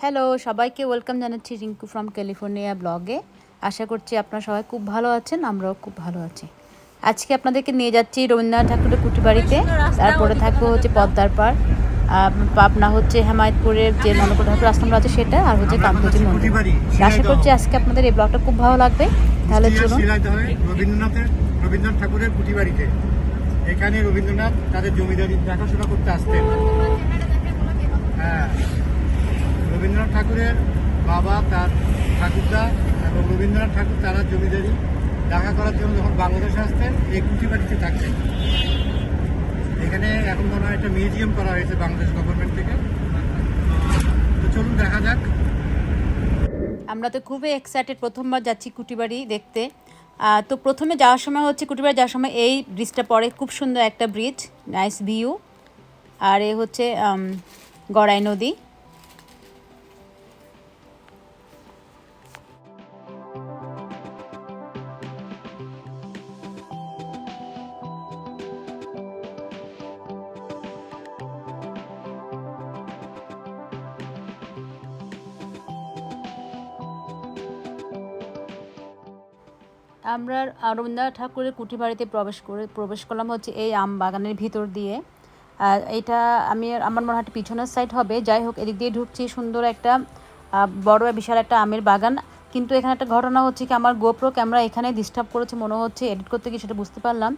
Hello সবাইকে welcome জানাচ্ছি Rinku from California ব্লগে। আশা করছি আপনারা সবাই খুব ভালো আছেন, আমরাও খুব ভালো আছি। আজকে আপনাদেরকে নিয়ে যাচ্ছি রবীন্দ্রনাথ ঠাকুরের কুঠিবাড়িতে। তারপরে থাকবো হচ্ছে পদ্মার পাড়, পাবনা হচ্ছে হেমায়তপুরের যে ননকট ঠাকুর আশ্রমটা আছে সেটা, আর হচ্ছে কান্তজি মন্দির। আশা করছি আজকে আপনাদের এই ব্লগটা খুব ভালো লাগবে। তাহলে চলুন। রবীন্দ্রনাথ ঠাকুরের কুঠিবাড়িতে এখানে রবীন্দ্রনাথ তাদের জমিদারি দেখাশোনা করতে আসতেন। হ্যাঁ, রবীন্দ্রনাথ ঠাকুরের বাবা, তার ঠাকুরদা এবং রবীন্দ্রনাথ ঠাকুর তারা জমিদারি দেখা করার জন্য যখন বাংলাদেশে আসতেন এই কুঠিবাড়িতে থাকতেন। এখানে এখন মনে হয় একটা মিউজিয়াম করা হয়েছে বাংলাদেশ গভর্নমেন্ট থেকে। তো চলুন দেখা যাক। আমরা তো খুবই এক্সাইটেড, প্রথমবার যাচ্ছি কুঠিবাড়ি দেখতে। তো প্রথমে যাওয়ার সময় হচ্ছে কুঠিবাড়ি যাওয়ার সময় এই ব্রিজটা পড়ে, খুব সুন্দর একটা ব্রিজ, নাইস ভিউ। আর এ হচ্ছে গড়াই নদী। আমরা রবীন্দ্রনাথ ঠাকুরের কুঠিবাড়িতে প্রবেশ করলাম হচ্ছে এই আম বাগানের ভিতর দিয়ে। এটা আমার মনে হয় পিছনের সাইড হবে। যাই হোক, এদিক দিয়ে ঢুকছি, সুন্দর একটা বড় বিশাল একটা আমের বাগান। কিন্তু এখানে একটা ঘটনা হচ্ছে কি, আমার গোপ্রো ক্যামেরা এখানে ডিস্টার্ব করেছে মনে হচ্ছে, এডিট করতে গিয়ে সেটা বুঝতে পারলাম।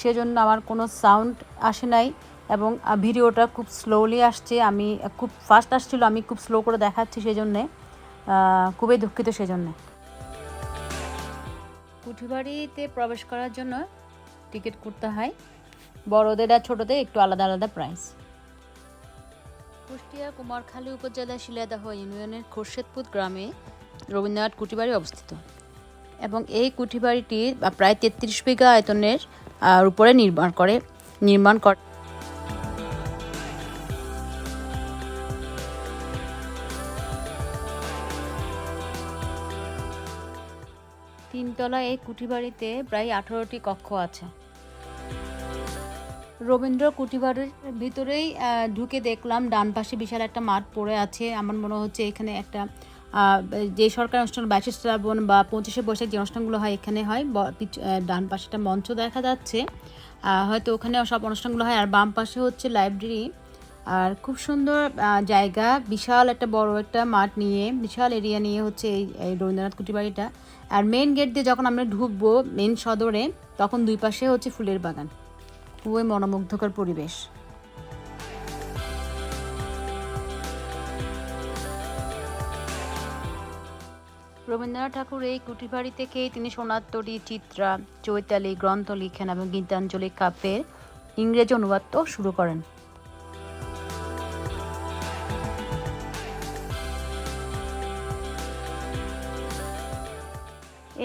সেজন্য আমার কোনো সাউন্ড আসে নাই এবং ভিডিওটা খুব স্লোলি আসছে। আমি খুব ফাস্ট আসছিল, আমি খুব স্লো করে দেখাচ্ছি, সেজন্যে খুবই দুঃখিত। সেজন্যে কুঠিবাড়িতে প্রবেশ করার জন্য টিকিট করতে হয়, বড়দের আর ছোটদের একটু আলাদা আলাদা প্রাইস। কুষ্টিয়া কুমারখালী উপজেলার শিলাদহ ইউনিয়নের খোরশেদপুর গ্রামে রবীন্দ্রনাথ কুঠিবাড়ি অবস্থিত এবং এই কুঠিবাড়িটি প্রায় 33 বিঘা আয়তনের উপরে নির্মাণ করে। 3 তলা এই কুঠিবাড়িতে প্রায় 18টি কক্ষ আছে। রবীন্দ্র কুঠিবাড়ির ভিতরেই ঢুকে দেখলাম ডান পাশে বিশাল একটা মাঠ পড়ে আছে। আমার মনে হচ্ছে এখানে একটা যে সরকারি অনুষ্ঠান 22শে শ্রাবণ বা 25শে বৈশাখ যে অনুষ্ঠানগুলো হয় এখানে হয়। ডান পাশে একটা মঞ্চ দেখা যাচ্ছে, হয়তো ওখানে সব অনুষ্ঠানগুলো হয়। আর বাম পাশে হচ্ছে লাইব্রেরি। আর খুব সুন্দর জায়গা, বিশাল একটা বড় একটা মাঠ নিয়ে, বিশাল এরিয়া নিয়ে হচ্ছে এই রবীন্দ্রনাথ কুঠিবাড়িটা। আর মেন গেট দিয়ে যখন আমরা ঢুকবো মেন সদরে, তখন দুই পাশে হচ্ছে ফুলের বাগান, খুবই মনোমুগ্ধকর পরিবেশ। রবীন্দ্রনাথ ঠাকুর এই কুঠিবাড়ি থেকেই তিনি সোনারতরী, চিত্রা, চৈতালি গ্রন্থ লিখেন এবং গীতাঞ্জলি কাব্যের ইংরেজি অনুবাদ শুরু করেন।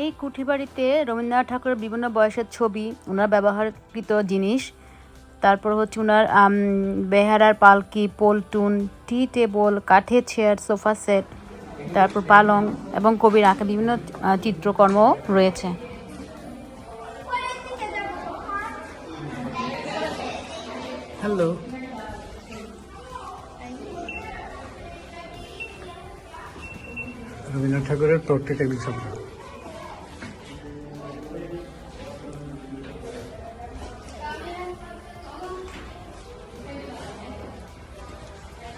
এই কুঠিবাড়িতে রবীন্দ্রনাথ ঠাকুরের বিভিন্ন বয়সের ছবি, ওনার ব্যবহারকৃত জিনিস, তারপর হচ্ছে ওনার বেহারার পালকি, পল্টুন, টি টেবল, কাঠের চেয়ার, সোফা সেট, তারপর পালং এবং কবির আঁকা বিভিন্ন চিত্রকর্ম রয়েছে। হ্যালো, রবীন্দ্রনাথ ঠাকুরের পোর্ট্রেট টেবিল সব।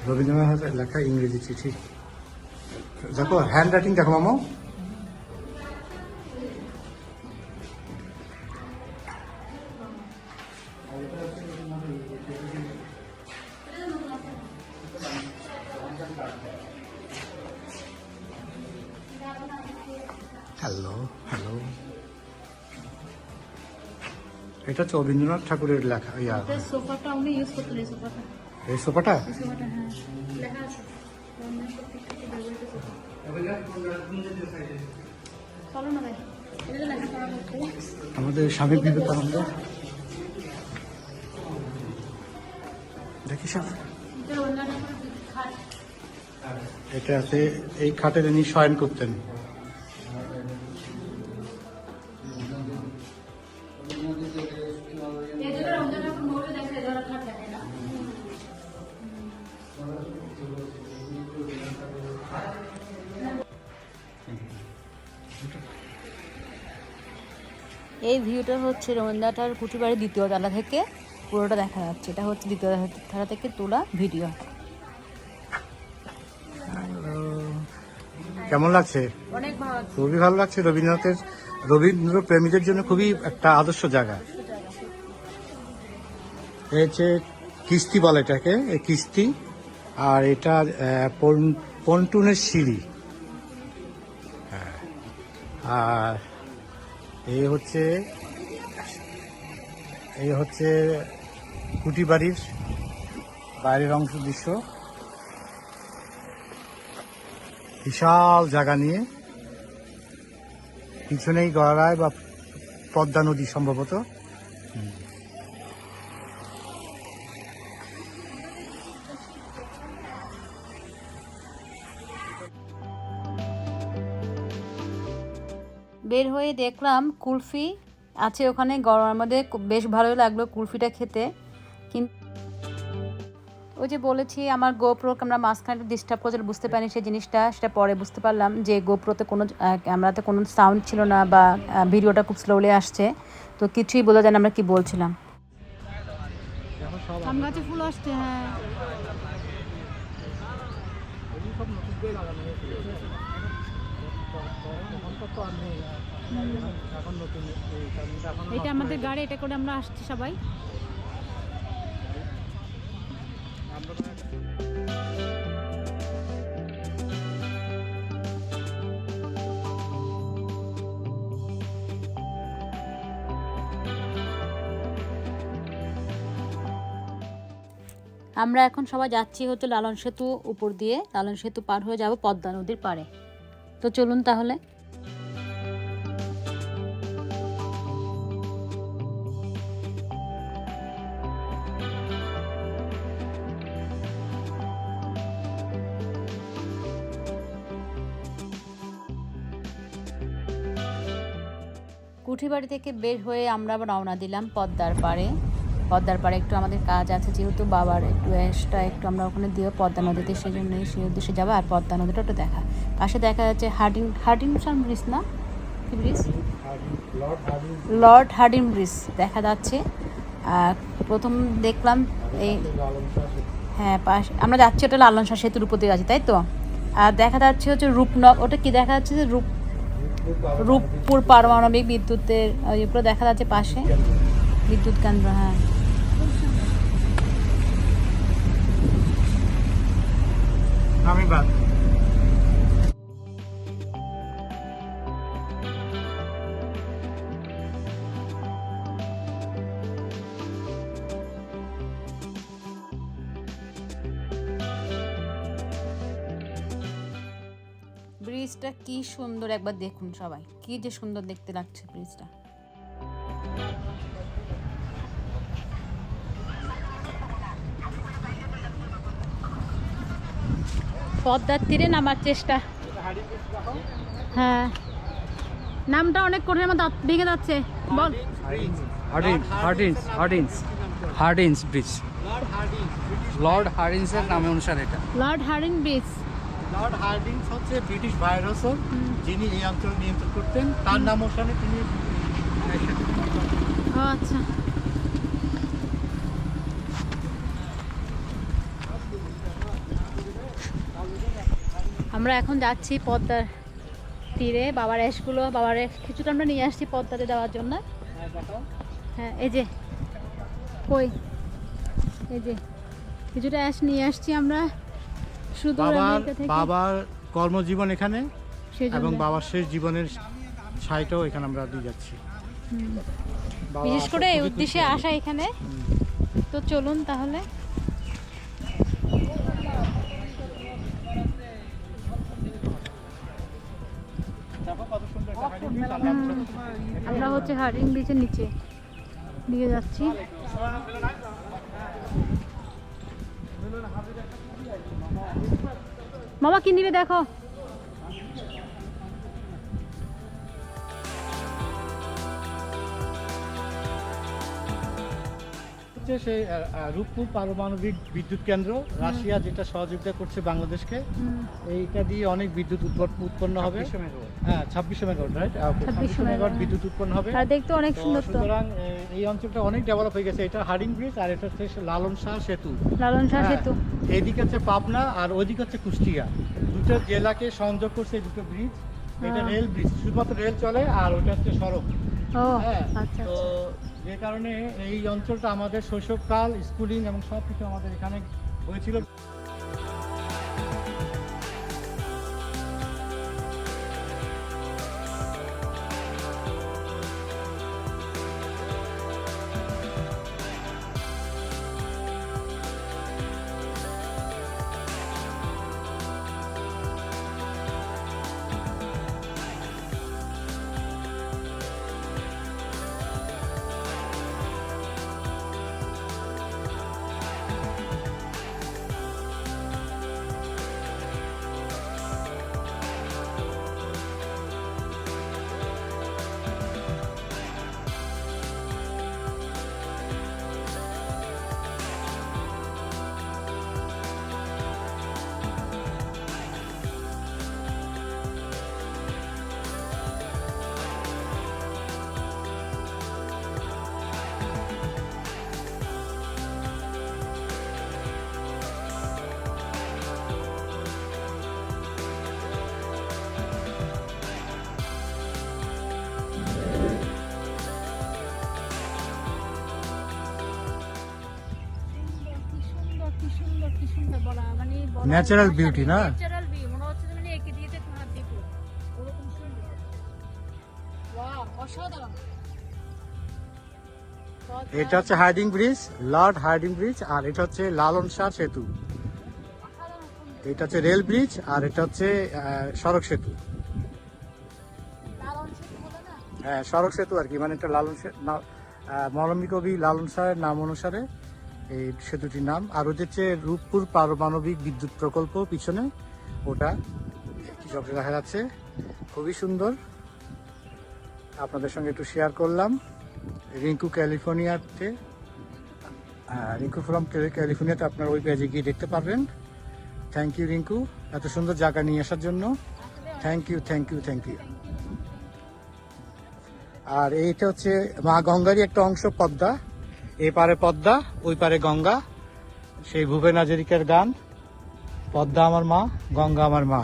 রবীন্দ্রনাথ লেখা ইংরেজি চিঠি দেখো, হ্যান্ড রাইটিং দেখো মামা। হ্যালো হ্যালো, এটা হচ্ছে রবীন্দ্রনাথ ঠাকুরের লেখা। সোফাটা উনি ইউজ করতেন, এই সোফাটা, এই সোফাটা হ্যাঁ লেখা আছে। আমাদের স্বামী বিবেকানন্দ, দেখি সব এটাতে এই খাটে তিনি শয়ন করতেন। এই ভিউটা হচ্ছে রবীন্দ্রনাথের কুঠিবাড়ির দ্বিতীয় তলা থেকে পুরোটা দেখা যাচ্ছে। এটা হচ্ছে দ্বিতীয় তলা থেকে তোলা ভিডিও। কেমন লাগছে? অনেক ভালো। খুবই ভালো লাগছে। রবীন্দ্র প্রেমীদের জন্য খুবই একটা আদর্শ জায়গা। এই হচ্ছে কিস্তি বলে এটাকে, এই কিস্তি। আর এটা পন্টুনের সিঁড়ি। হ্যাঁ, আর এই হচ্ছে কুঠিবাড়ির বাইরের অংশ দৃশ্য। বিশাল জায়গা নিয়ে, পিছনেই গড়ায় বা পদ্মা নদী সম্ভবত। বের হয়ে দেখলাম কুলফি আছে ওখানে, গরমের মধ্যে বেশ ভালোই লাগলো কুলফিটা খেতে। কিন্তু ওই যে বলেছি আমার গোপ্রো ক্যামেরা মাঝখানে ডিস্টার্ব করছিল, বুঝতে পারিনি সেই জিনিসটা, সেটা পরে বুঝতে পারলাম যে গোপ্রোতে কোনো ক্যামেরাতে কোনো সাউন্ড ছিল না বা ভিডিওটা খুব স্লোলি আসছে, তো কিছুই বোঝা যায় না আমরা কি বলছিলাম। আম গাছে ফুল আসছে। হ্যাঁ, এটা আমাদের গাড়ি, এটা করে আমরা আসছি সবাই। আমরা এখন সবাই যাচ্ছি হচ্ছে লালন সেতু উপর দিয়ে, লালন সেতু পার হয়ে যাব পদ্মা নদীর পাড়ে। তো চলুন তাহলে। কুঠিবাড়ি থেকে বের হয়ে আমরা আবার রওনা দিলাম পদ্মার পাড়ে। পদ্মার পাড়ে একটু আমাদের কাজ আছে, যেহেতু বাবার একটু একটু আমরা ওখানে দিয়ে পদ্মা নদীতে, সেই জন্যই সেই উদ্দেশ্যে যাবো। আর পদ্মা নদীটা একটু দেখা, পাশে দেখা যাচ্ছে হার্ডিনসন ব্রিজ, না কি ব্রিজ, লর্ড হার্ডিন ব্রিজ দেখা যাচ্ছে। আর প্রথম দেখলাম এই, হ্যাঁ পাশে আমরা যাচ্ছি, ওটা লালন শাহ সেতুর উপর দিয়ে যাচ্ছি, তাই তো। আর দেখা যাচ্ছে হচ্ছে রূপনগ, ওটা কি দেখা যাচ্ছে যে রূপপুর পারমাণবিক বিদ্যুতের উপরে দেখা যাচ্ছে পাশে বিদ্যুৎ কেন্দ্র। হ্যাঁ, ব্রিজটা কি সুন্দর, একবার দেখুন সবাই, কি যে সুন্দর দেখতে লাগছে ব্রিজটা। পদ্মার তীরে নামার চেষ্টা। হ্যাঁ, নামটা অনেক কঠিন, আমার দাঁত ভেঙে যাচ্ছে। বল, হার্ডিন্স ব্রিজ, লর্ড হার্ডিন্সের নামে অনুসারে এটা Lord Hardinge bridge. Lord Hardings হচ্ছে ব্রিটিশ ভাইরসর, যিনি এই অঞ্চল নিয়ন্ত্রণ করতেন, তার নাম অনুসারে তিনি। আচ্ছা, আমরা এখন যাচ্ছি পদ্মার তীরে। বাবার কিছুটা আমরা নিয়ে আসছি পদ্মাতে দেওয়ার জন্য। হ্যাঁ, এই যে কই, এই যে কিছুটা অ্যাশ নিয়ে আসছি আমরা, শুধু বাবার কর্মজীবন এখানে এবং এবং বাবার শেষ জীবনের ছাইটাও এখানে আমরা দিয়ে যাচ্ছি। বিশেষ করে এই উদ্দেশ্যে আসা এখানে। তো চলুন তাহলে। আমরা হচ্ছে হার্ডিং ব্রিজের নিচে দিয়ে যাচ্ছি। মামা কি নিবে দেখো। সেই রূপপুর পারমাণবিক বিদ্যুৎ কেন্দ্র, রাশিয়া যেটা সহযোগিতা করছে বাংলাদেশকে, এইটা দিয়ে অনেক বিদ্যুৎ উৎপন্ন হবে। হ্যাঁ 2600 মেগাওয়াট, রাইট? 2600 মেগাওয়াট বিদ্যুৎ উৎপন্ন হবে। আর দেখতে অনেক তো সুন্দর। তো সুতরাং এই অঞ্চলটা অনেক ডেভেলপ হয়ে গেছে। এটা হার্ডিং ব্রিজ আর এটা হচ্ছে লালন শাহ সেতু। লালন শাহ হ্যাঁ, সেতু। এইদিকে হচ্ছে পাবনা আর ওইদিকে হচ্ছে কুষ্টিয়া, দুটো জেলাকে সংযোগ করছে এই দুটো ব্রিজ। এটা রেল ব্রিজ, শুধুমাত্র রেল চলে, আর ওটা হচ্ছে সড়ক। ও হ্যাঁ, আচ্ছা তো আচ্ছা। যে কারণে এই অঞ্চলটা আমাদের শৈশবকাল, স্কুলিং এবং সব কিছু আমাদের এখানে হয়েছিল। ন্যাচারাল বিউটি না? ন্যাচারাল ভিউ মনে হচ্ছে মানে একে দিয়েছে তোমার দিকে ওরকম সুন্দর। ওয়াও, অসাধারণ। এটা হচ্ছে Harding bridge, lord Harding bridge, আর এটা হচ্ছে লালন শাহ সেতু। এটা হচ্ছে রেল ব্রিজ, আর এটা হচ্ছে সড়ক সেতু। লালন সেতু বলে না? হ্যাঁ, সড়ক সেতু আর কি, মানে এটা লালন মরমী কবি লালন শাহের নাম অনুসারে এই সেতুটির নাম। আর ওই হচ্ছে রূপপুর পারমাণবিক বিদ্যুৎ প্রকল্প পিছনে, ওটা কি সব দেখা যাচ্ছে, খুবই সুন্দর। আপনাদের সঙ্গে একটু শেয়ার করলাম। রিঙ্কু ক্যালিফোর্নিয়াতে, রিঙ্কু ফ্রম ক্যালিফোর্নিয়াতে আপনার ওই পেজে গিয়ে দেখতে পারবেন। থ্যাংক ইউ রিঙ্কু, এত সুন্দর জায়গা নিয়ে আসার জন্য। Thank you, thank you, thank you. আর এইটা হচ্ছে মা গঙ্গারই একটা অংশ, পদ্মা। এই পারে পদ্মা, ওই পারে গঙ্গা। সেই ভূপেন হাজারিকার গান, পদ্মা আমার মা, গঙ্গা আমার মা।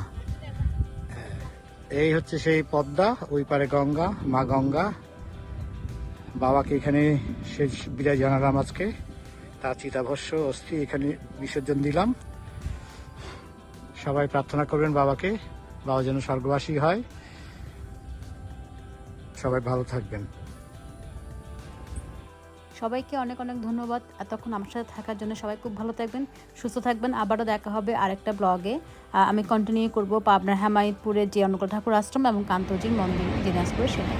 এই হচ্ছে সেই পদ্মা, ওই পারে গঙ্গা, মা গঙ্গা। বাবাকে এখানে শেষ বিদায় জানালাম আজকে। তার চিতাভস্য অস্থি এখানে বিসর্জন দিলাম। সবাই প্রার্থনা করবেন বাবাকে, বাবা যেন স্বর্গবাসী হয়। সবাই ভালো থাকবেন। সবাইকে অনেক অনেক ধন্যবাদ এতক্ষণ আমার সাথে থাকার জন্য। সবাই খুব ভালো থাকবেন, সুস্থ থাকবেন। আবারও দেখা হবে আরেকটা ব্লগে। আমি কন্টিনিউ করব পাবনার হেমায়তপুরের যে অনুকূল ঠাকুর আশ্রম এবং কান্তজির মন্দির দিনাজপুরে, সেটা।